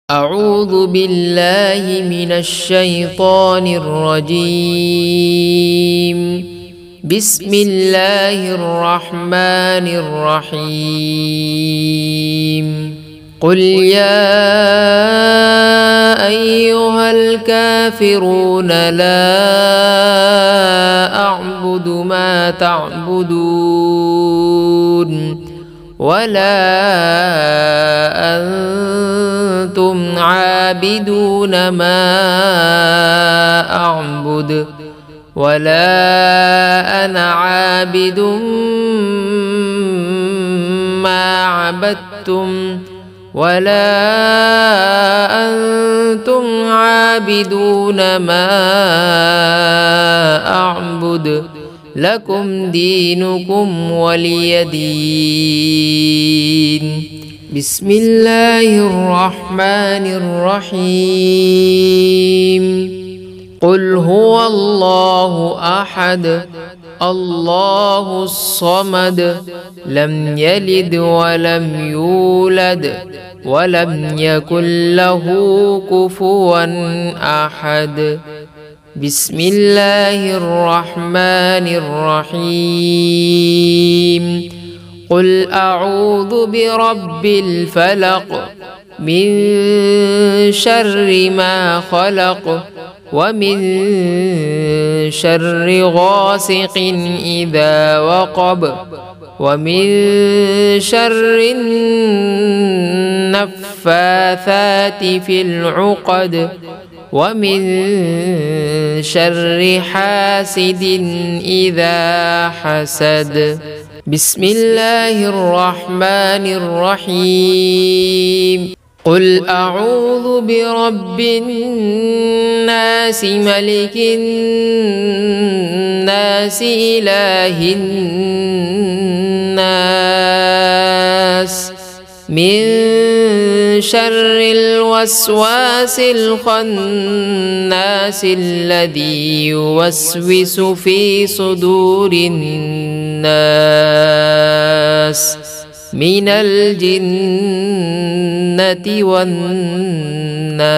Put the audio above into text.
أعوذ بالله من الشيطان الرجيم. بسم الله الرحمن الرحيم. قل يا أيها الكافرون لا أعبد ما تعبدون ولا أنتم عابدون ما أعبد ولا أنا عابد ما عبدتم ولا أنتم عابدون ما أعبد لكم دينكم ولي دين. بسم الله الرحمن الرحيم. قل هو الله أحد الله الصمد لم يلد ولم يولد ولم يكن له كفوا أحد. بسم الله الرحمن الرحيم. قل أعوذ برب الفلق من شر ما خلق ومن شر غاسق إذا وقب ومن شر النفاثات في العقد ومن شر حاسد إذا حسد. بسم الله الرحمن الرحيم. قل أعوذ برب الناس ملك الناس إله الناس من شر الوسواس الخناس الذي يوسوس في صدور الناس من الجنة والناس.